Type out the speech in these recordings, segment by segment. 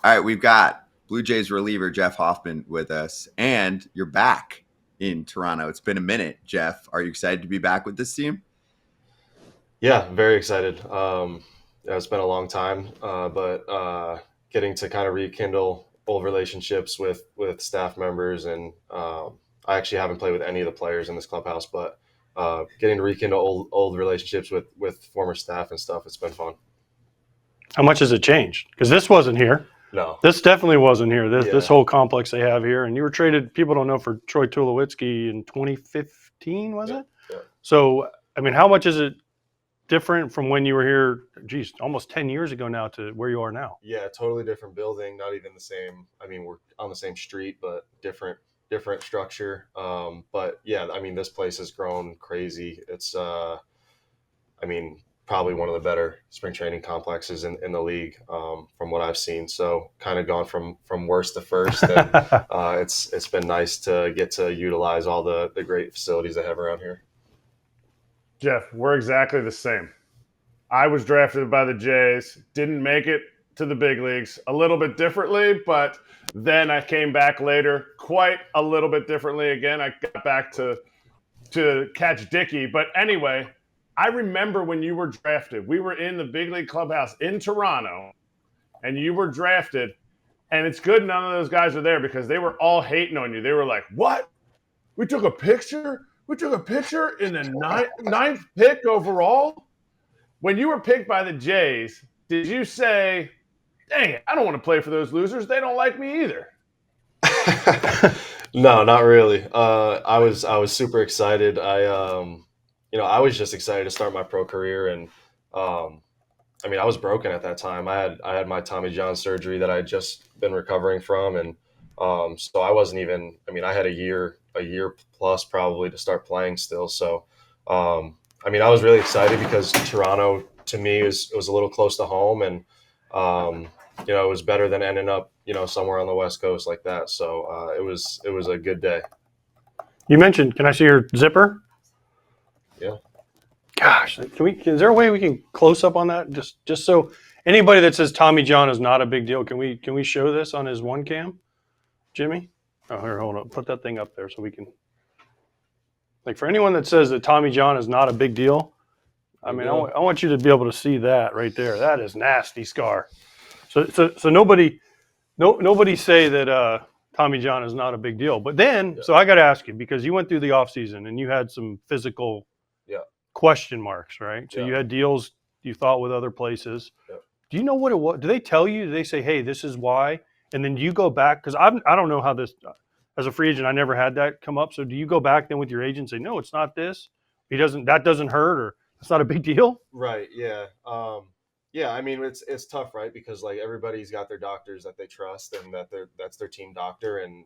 All right, we've got Blue Jays reliever Jeff Hoffman with us, and you're back in Toronto. It's been a minute, Jeff. Are you excited to be back with this team? Yeah, very excited. Yeah, it's been a long time, but getting to kind of rekindle old relationships with staff members, and I actually haven't played with any of the players in this clubhouse, but getting to rekindle old relationships with former staff and stuff, it's been fun. How much has it changed? Because this wasn't here. No, This definitely wasn't here. This yeah, whole complex they have here, and you were traded. People don't know for Troy Tulowitzki in 2015, was yeah, it? yeah, So, I mean, how much is it different from when you were here? Geez, almost 10 years ago now to where you are now. yeah. Totally different building, not even the same. I mean, we're on the same street, but different structure. But yeah, I mean, this place has grown crazy. It's I mean, probably one of the better spring training complexes in the league, from what I've seen. So kind of gone from worst to first, and it's been nice to get to utilize all the great facilities they have around here. Jeff, we're exactly the same. I was drafted by the Jays, didn't make it to the big leagues a little bit differently, but then I came back later quite a little bit differently again. I got back to catch Dickey. But anyway, I remember when you were drafted. We were in the big league clubhouse in Toronto, and you were drafted. And it's good none of those guys are there because they were all hating on you. They were like, "What? We took a picture? We took a picture in the ninth pick overall?" When you were picked by the Jays, did you say, "Dang it, I don't want to play for those losers. They don't like me either"? No, not really. I was super excited. I was just excited to start my pro career, and um, I mean, I was broken at that time. I had my Tommy John surgery that I had just been recovering from, and so I wasn't even. I mean, I had a year plus probably to start playing still. So, I mean, I was really excited because Toronto to me was a little close to home, and um, it was better than ending up somewhere on the West Coast like that. So it was a good day. You mentioned, can I see your zipper? Yeah. Gosh, can we? Is there a way we can close up on that? Just so anybody that says Tommy John is not a big deal, can we show this on his one cam, Jimmy? Oh, here, hold on. Put that thing up there so we can. Like for anyone that says that Tommy John is not a big deal, I mean, I want you to be able to see that right there. That is nasty scar. So nobody say that Tommy John is not a big deal. But then, Yeah. so I got to ask you because you went through the offseason and you had some physical Yeah. question marks, right? So Yeah. you had deals you thought with other places. Yeah. Do you know what it was? Do they tell you? Do they say, "Hey, this is why"? And then do you go back? Because I don't know how this. As a free agent, I never had that come up. So do you go back then with your agent and say, "No, it's not this. He doesn't. That doesn't hurt, or it's not a big deal." Right. Yeah. Yeah. I mean, it's tough, right? Because like everybody's got their doctors that they trust, and that's their team doctor, and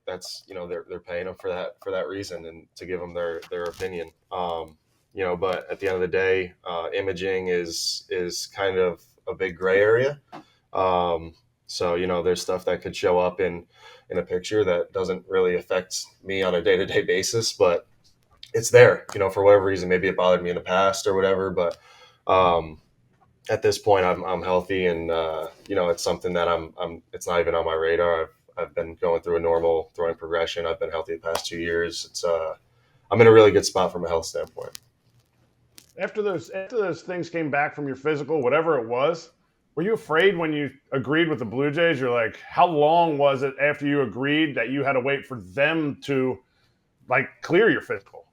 that's they're paying them for that reason and to give them their opinion. But at the end of the day, imaging is kind of a big gray area. So there's stuff that could show up in a picture that doesn't really affect me on a day to day basis, but it's there, for whatever reason. Maybe it bothered me in the past or whatever, but um, at this point, I'm healthy, and it's something that it's not even on my radar. I've been going through a normal throwing progression. I've been healthy the past 2 years. I'm in a really good spot from a health standpoint. After those things came back from your physical, whatever it was, were you afraid when you agreed with the Blue Jays? You're like, how long was it after you agreed that you had to wait for them to like clear your physical?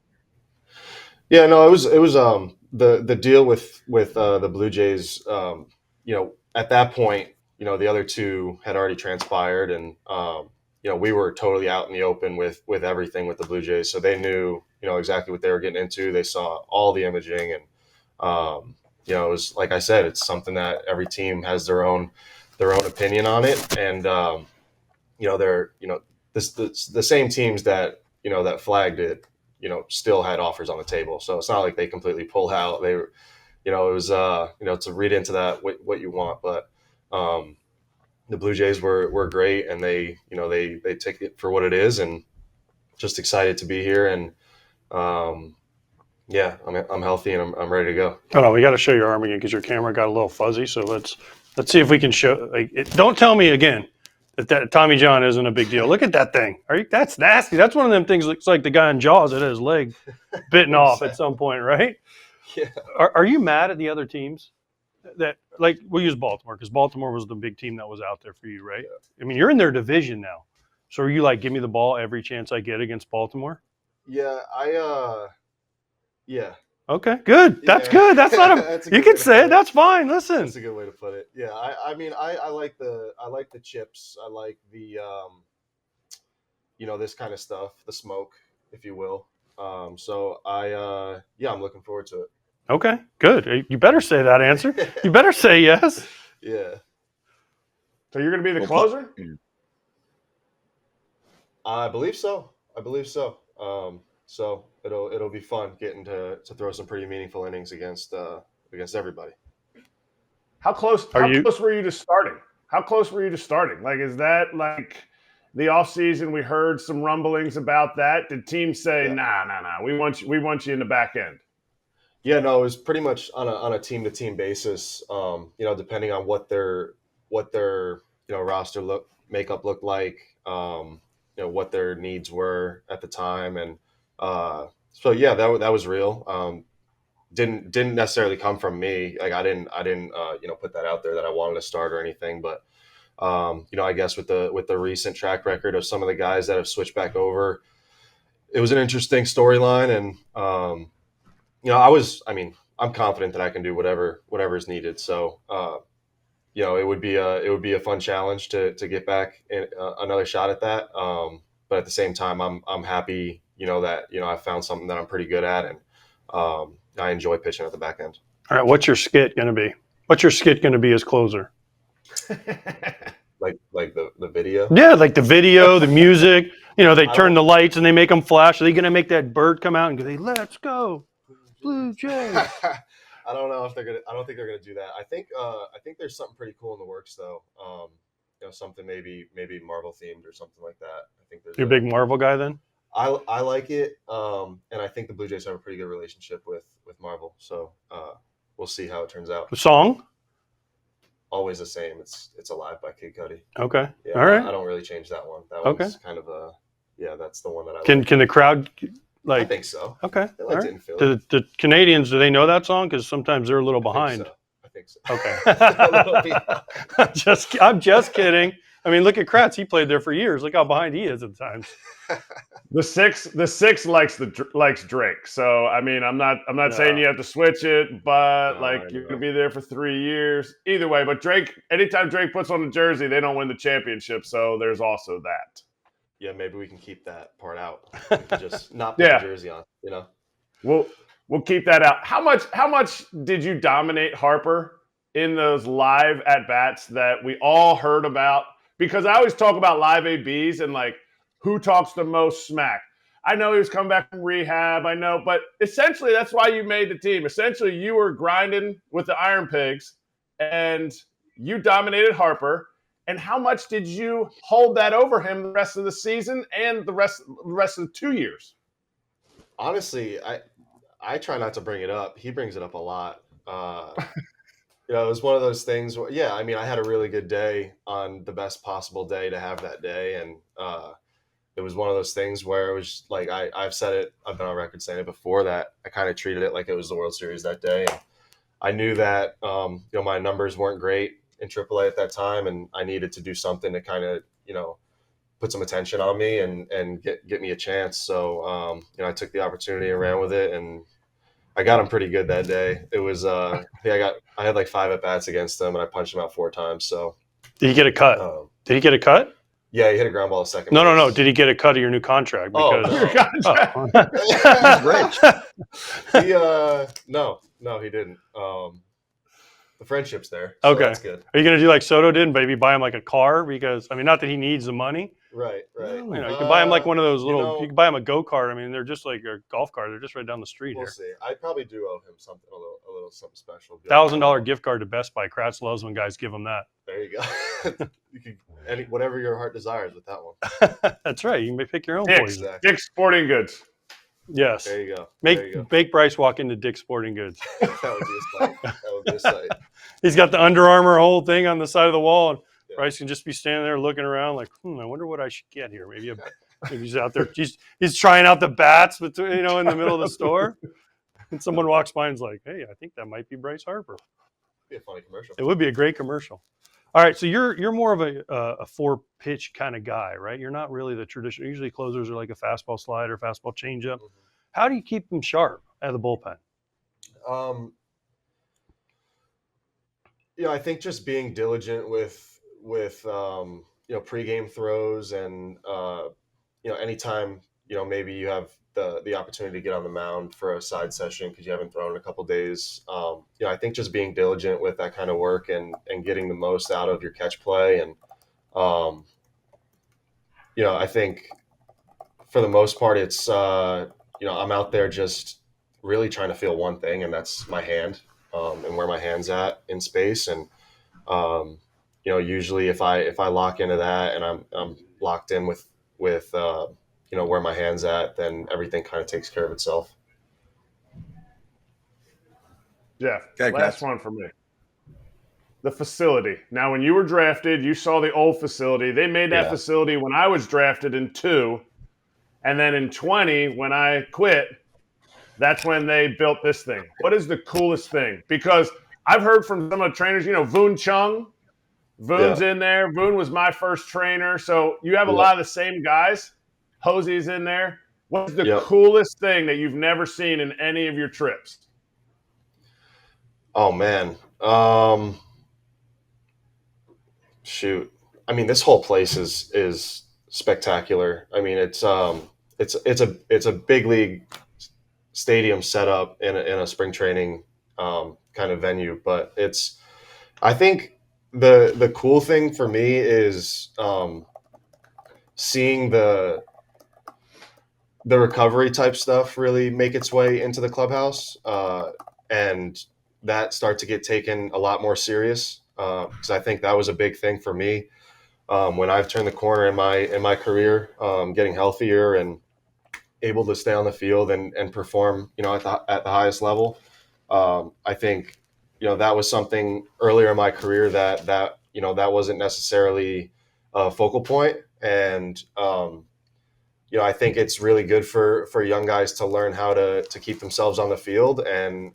Yeah, no, it was the deal with the Blue Jays. At that point, the other two had already transpired, and we were totally out in the open with everything with the Blue Jays, so they knew exactly what they were getting into. They saw all the imaging, and it was like I said, it's something that every team has their own opinion on it, and they're the same teams that flagged it still had offers on the table. So it's not like they completely pulled out. They were, it was, to read into that what you want. But the Blue Jays were great, and they take it for what it is, and just excited to be here. And yeah, I'm healthy, and I'm ready to go. Oh no, we got to show your arm again because your camera got a little fuzzy. So let's Let's see if we can show. Don't tell me again that Tommy John isn't a big deal. Look at that thing. That's nasty. That's one of them things. Looks like the guy in Jaws that had his leg bitten off at some point, right? Yeah. Are you mad at the other teams? That like we'll use Baltimore because Baltimore was the big team that was out there for you, right? Yeah. I mean, you're in their division now, so are you like, give me the ball every chance I get against Baltimore? Yeah, yeah. Okay, good. That's Yeah. good. That's not a. That's a You good can way to say put it. it. That's fine. Listen. That's a good way to put it. Yeah, I mean, I like the chips. I like the this kind of stuff, the smoke, if you will. So I'm looking forward to it. Okay, good. You better say that answer. You better say yes. Yeah. So you're going to be the closer? I believe so. So it'll be fun getting to throw some pretty meaningful innings against everybody. How close were you to starting? How close were you to starting? Like, is that like the offseason? We heard some rumblings about that. Did teams say, nah, we want you in the back end? Yeah, no, it was pretty much on a team to team basis. Depending on what their roster makeup looked like, what their needs were at the time, and so yeah, that was real. Didn't necessarily come from me. Like I didn't put that out there that I wanted to start or anything, but I guess with the recent track record of some of the guys that have switched back over, it was an interesting storyline, and I'm confident that I can do whatever is needed. So it would be a fun challenge to get back another shot at that. But at the same time, I'm happy that I found something that I'm pretty good at, and I enjoy pitching at the back end. All right, what's your skit going to be? What's your skit going to be as closer? like the video? Yeah, like the video, the music. They turn the lights and they make them flash. Are they going to make that bird come out and go, "Let's go, Blue Jays"? I don't know if they're gonna. I don't think they're gonna do that. I think there's something pretty cool in the works though. Something maybe Marvel themed or something like that. I think there's. You're a big Marvel guy then? I like it, and I think the Blue Jays have a pretty good relationship with Marvel. So we'll see how it turns out. The song? Always the same. It's Alive by Kid Cudi. Okay. Yeah, all right. I don't really change that one. That okay. one's kind of that's the one that I can like. Can the crowd I think so. Okay. They liked it in Philly. The Canadians, do they know that song? Because sometimes they're a little behind. I think so. Okay. I'm just kidding. I mean, look at Kratz. He played there for years. Look how behind he is at times. The six likes Drake. So I mean, I'm not saying you have to switch it, but you're gonna be there for 3 years either way. But Drake, anytime Drake puts on a jersey, they don't win the championship. So there's also that. Yeah, maybe we can keep that part out. We can just not put the jersey on. We'll keep that out. How much did you dominate Harper in those live at bats that we all heard about? Because I always talk about live ABs and who talks the most smack. I know he was coming back from rehab. I know, but essentially that's why you made the team. Essentially, you were grinding with the Iron Pigs, and you dominated Harper. And how much did you hold that over him the rest of the season and the rest of the 2 years? Honestly, I try not to bring it up. He brings it up a lot. It was one of those things where, I had a really good day on the best possible day to have that day. And it was one of those things where it was like, I've said it, I've been on record saying it before, that I kind of treated it like it was the World Series that day. And I knew that, my numbers weren't great in AAA at that time, and I needed to do something to kind of, put some attention on me and get me a chance. So, I took the opportunity and ran with it, and I got him pretty good that day. It was, I had like 5 at bats against him, and I punched him out 4 times. So, did he get a cut? Did he get a cut? Yeah, he hit a ground ball to second. No. Did he get a cut of your new contract? Because your contract. He's rich. No, he didn't. The friendship's there. So okay. That's good. Are you going to do like Soto did and maybe buy him like a car? Because, not that he needs the money. Right. You can buy him like one of those little, you can buy him a go-kart. They're just like a golf cart. They're just right down the street We'll here. see. I probably do owe him something, a little something special. $1,000 gift card to Best Buy. Kratz loves when guys give him that. There you go. You can, whatever your heart desires with that one. That's right. You can pick your own Dick's poison. Sporting Goods. Yes. There you go. There you go. Make Bryce walk into Dick's Sporting Goods. That would be a sight. That would be a sight. He's got the Under Armour whole thing on the side of the wall, and Yeah. Bryce can just be standing there looking around like, I wonder what I should get here. Maybe he's out there. He's trying out the bats, between, in the middle of the store, and someone walks by and's like, "Hey, I think that might be Bryce Harper." Be a funny commercial. It would be a great commercial. All right, so you're more of a 4-pitch kind of guy, right? You're not really the traditional. Usually closers are like a fastball slider, fastball changeup. Mhm. How do you keep them sharp out of the bullpen? I think just being diligent with pregame throws and anytime maybe you have the opportunity to get on the mound for a side session because you haven't thrown in a couple days. I think just being diligent with that kind of work and getting the most out of your catch play and I think for the most part it's I'm out there just really trying to feel one thing, and that's my hand. And where my hand's at in space, and usually if I lock into that and I'm locked in with where my hand's at, then everything kind of takes care of itself. Jeff, Okay, last one for me. The facility. Now, when you were drafted, you saw the old facility. They made that facility when I was drafted in 2, and then in 20 when I quit. That's when they built this thing. What is the coolest thing? Because I've heard from some of the trainers, Voon Chung. Voon's in there. Voon was my first trainer. So you have a lot of the same guys. Hosey's in there. What's the coolest thing that you've never seen in any of your trips? Oh, man. Shoot. I mean, this whole place is spectacular. I mean, it's a big league stadium set up in a spring training kind of venue, but I think the cool thing for me is seeing the recovery type stuff really make its way into the clubhouse and that start to get taken a lot more serious because I think that was a big thing for me when I've turned the corner in my career, getting healthier and able to stay on the field and perform, at the highest level. I think, that was something earlier in my career that wasn't necessarily a focal point. And, I think it's really good for young guys to learn how to keep themselves on the field and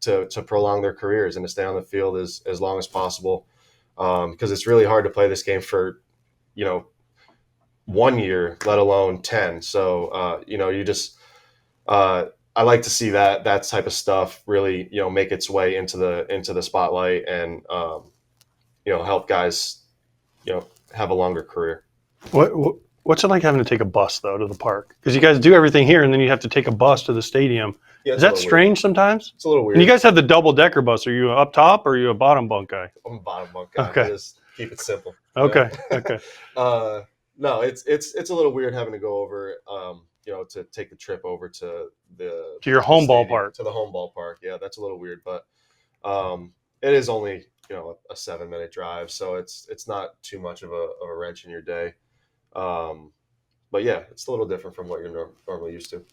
to prolong their careers and to stay on the field as long as possible. Because it's really hard to play this game for, 1 year, let alone 10. So, you just, I like to see that type of stuff really, make its way into the spotlight and, help guys, have a longer career. What's it like having to take a bus though to the park? Because you guys do everything here and then you have to take a bus to the stadium. Yeah, is that strange sometimes? It's a little weird. And you guys have the double-decker bus. Are you up top or are you a bottom bunk guy? I'm a bottom bunk guy. Okay. Just keep it simple. Okay. Okay. No, it's a little weird having to go over, to take the trip over to your home ballpark. To the home ballpark. Yeah, that's a little weird, but it is only a 7-minute drive, so it's not too much of a wrench in your day. But yeah, it's a little different from what you're normally used to.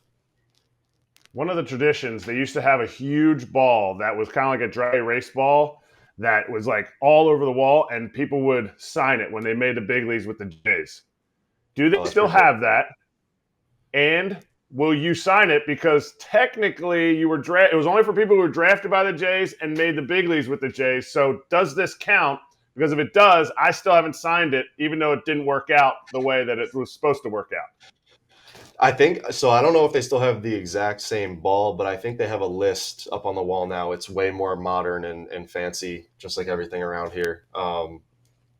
One of the traditions, they used to have a huge ball that was kind of like a dry erase ball that was like all over the wall, and people would sign it when they made the big leagues with the Jays. Do they still have that? And will you sign it? Because technically it was only for people who were drafted by the Jays and made the big leagues with the Jays. So does this count? Because if it does, I still haven't signed it, even though it didn't work out the way that it was supposed to work out. I think so. I don't know if they still have the exact same ball, but I think they have a list up on the wall now. It's way more modern and fancy, just like everything around here.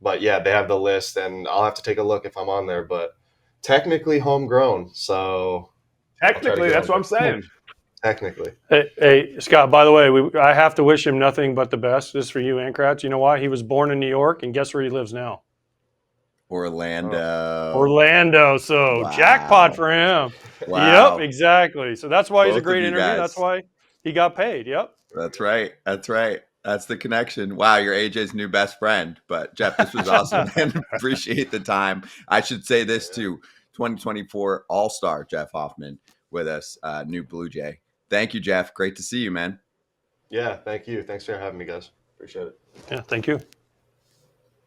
But yeah, they have the list, and I'll have to take a look if I'm on there. But technically homegrown, so technically that's what I'm saying. Technically. Hey, Scott, by the way, I have to wish him nothing but the best. This is for you and Kratz. You know why? He was born in New York, and guess where he lives now? Orlando. So Wow. Jackpot for him. Wow. Yep, exactly. So that's why he's Both a great of you interview. guys. That's why he got paid. Yep. That's right. That's the connection. Wow, you're AJ's new best friend. But Jeff, this was awesome and appreciate the time. I should say this too. 2024 All-Star Jeff Hoffman with us, new Blue Jay. Thank you, Jeff. Great to see you, man. Yeah, thank you. Thanks for having me, guys. Appreciate it. Yeah, thank you.